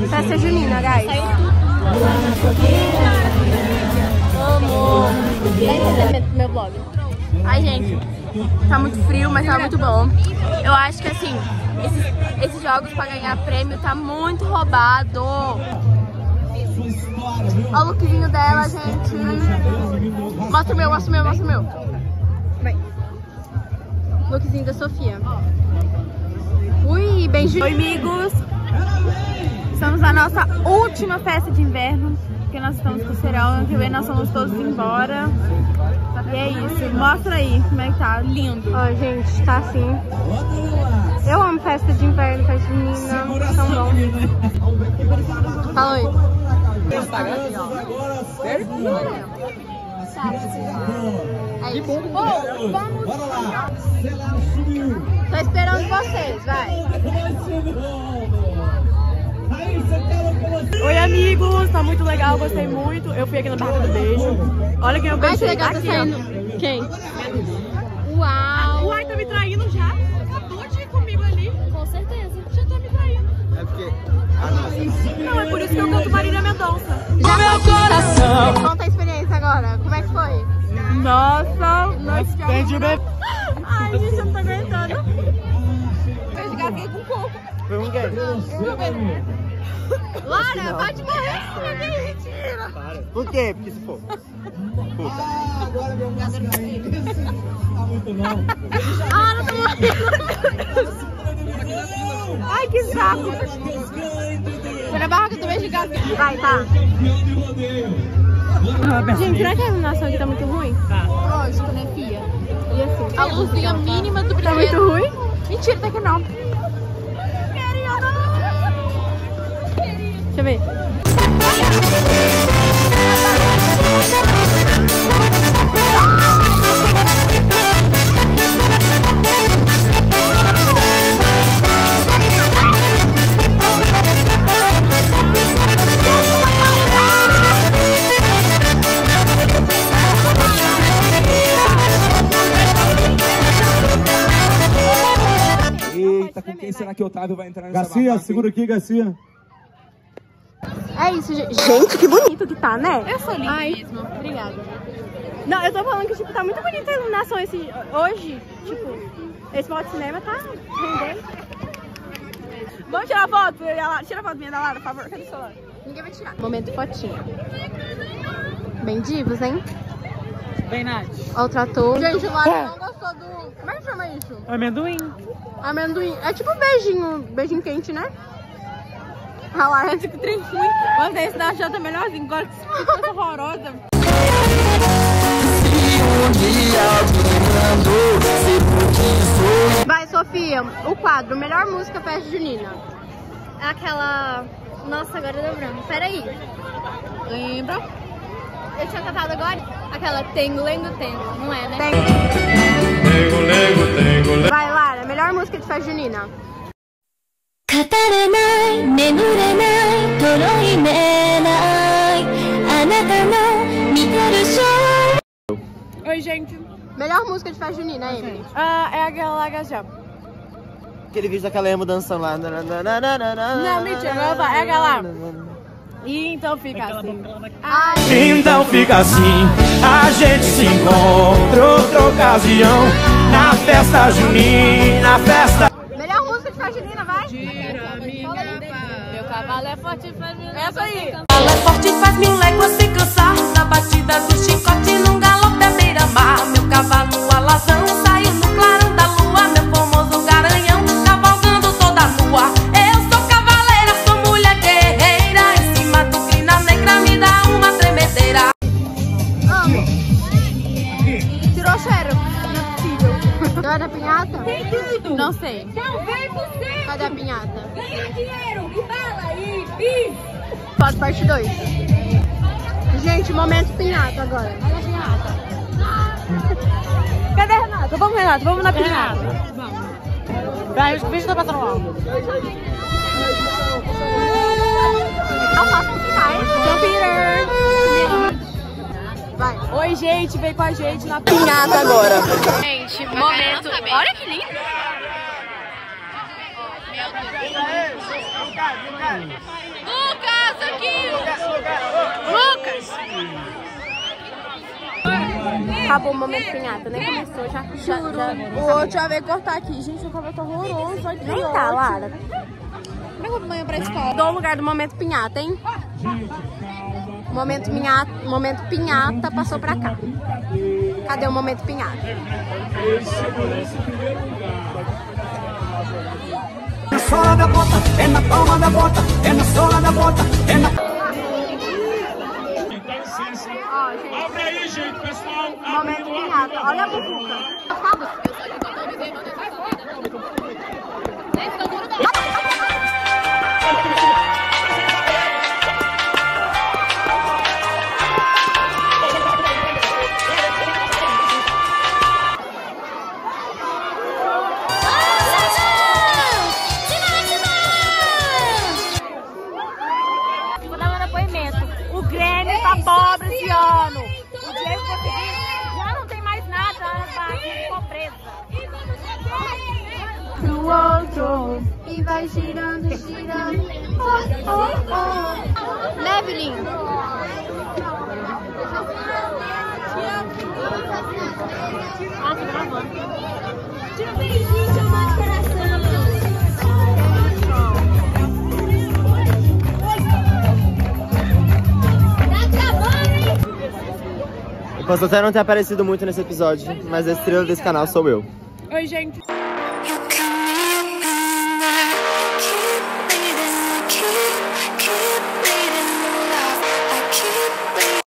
Festa junina, guys. Amo. Meu blog. Ai, gente, tá muito frio, mas tá muito bom. Eu acho que, assim, esses jogos pra ganhar prêmio tá muito roubado. Olha o lookzinho dela, gente. Mostra o meu, mostra o meu, mostra o meu. Vem. Lookzinho da Sofia. Ui, beijo. Oi, amigos. Estamos na nossa última festa de inverno, porque nós estamos com o Serol. Ano que vem nós vamos todos embora. E é isso. Mostra aí como é que tá. Lindo. Ó, gente, tá assim. Eu amo festa de inverno, festa junina. Tão bom. Fala oi. É isso. Vamos. Tô esperando vocês, vai. Oi, amigos, tá muito legal, gostei muito. Eu fui aqui na Barraca do Beijo. Olha quem eu beijei. Ai, que legal, tá aqui, saindo. ó. Quem? Uau! Uai, tá me traindo já? Acabou de ir comigo ali. Com certeza. Já tá me traindo. É porque... Ah, não. Não, é por isso que eu canto Marília Mendonça. Já meu coração! Conta a experiência agora, como é que foi? Nossa, perdi o bebê. Ai, gente, eu não tô aguentando. Eu fiquei com coco. Foi um quê? Lara, vai te morrer! Mentira! Por quê? Porque se for. Puta. Ah, não tô morrendo! Ai, que saco! Foi na barraca do beijo de gato. Vai, tá. Gente, será que a iluminação aqui tá muito ruim? Lógico, né, filha? E assim, a luzinha mínima do brilhante. Tá muito ruim? Mentira, até que não. Deixa eu ver. Eita, com quem será que o Otávio vai entrar nessa Garcia, barraca, segura aqui, Garcia. É isso, gente. Gente, que bonito que tá, né? Eu sou linda mesmo. Obrigada. Não, eu tô falando que, tipo, tá muito bonita a iluminação hoje. Tipo, esse modo de cinema tá rendendo. Vamos tirar foto? Tira a foto minha da Lara, por favor. Cadê o celular? Ninguém vai tirar. Momento fotinha. Bem divos, hein? Bem, Nath. Ó o trator. Gente, o Lara não gostou do... Como é que chama isso? Amendoim. Amendoim. É tipo beijinho quente, né? A Lara tipo trem ruim. Quando esse da Jota é melhorzinho. Agora que essa coisa horrorosa. Vai, Sofia. O quadro Melhor Música Festa Junina. É aquela... Nossa, agora deu branco. Peraí. Lembra? Eu tinha cantado agora? Aquela Tengo, Lengo, Tengo. Não é, né? Vai, Lara. Melhor música de festa junina. Oi, gente. Melhor música de festa junina, Emily. É aquela Lagajá. Aquele vídeo daquela emo dançando lá. Não, mentira, é aquela. E então fica assim. Então fica assim, a gente se encontra outra ocasião na festa junina, festa. Melhor música de festa junina, vai. Tira minha paz. Meu cavalo é forte, faz mil léguas. Essa aí. Cavalo é forte, faz mil léguas sem cansar. Na batida do chicote, num galope à beira-mar. Meu cavalo alazão saiu no clarão da lua. Meu famoso garanhão cavalgando toda nua. Eu sou cavaleira, sou mulher guerreira. Em cima do crina negra me dá uma tremedeira. Amo. Tirou o cheiro. Não é possível. Não é da pinhata? Tem tudo. Não sei. Não, vem você. Cadê a pinhata? Ganha dinheiro. E bala. E... Foto parte 2. Gente, momento pinhata agora. Olha a pinhata. Cadê a Renata? Vamos, Renata, vamos na pinhata. Vamos. Vai, o bicho tá passando mal. Não façam finais. São Peter. Vai. Oi, gente, vem com a gente na Pinhata agora. Gente, momento. Olha que lindo. Lucas, aqui! Lucas! Acabou o momento pinhata, nem começou, já. O outro já veio cortar aqui. Gente, o cabelo tá horroroso aqui. Nem tá, Lara. Como é que eu vou pra escola? Dou o lugar do momento pinhata, hein? Momento pinhata passou pra cá. Cadê o momento pinhata? Na sola da bota, é na palma da bota, é na sola da bota, é na... Abre aí, gente, pessoal. Momento pinhata. Olha a bubuca. Vou dar um depoimento. O Grêmio tá pobre esse ano. O Diego conseguiu. Já não tem mais nada. A ficou presa. Pro outro e vai girando, girando. Oh, oh, oh. Leve, lindo. Eu posso até não ter aparecido muito nesse episódio, mas a estrela desse canal sou eu. Oi, gente.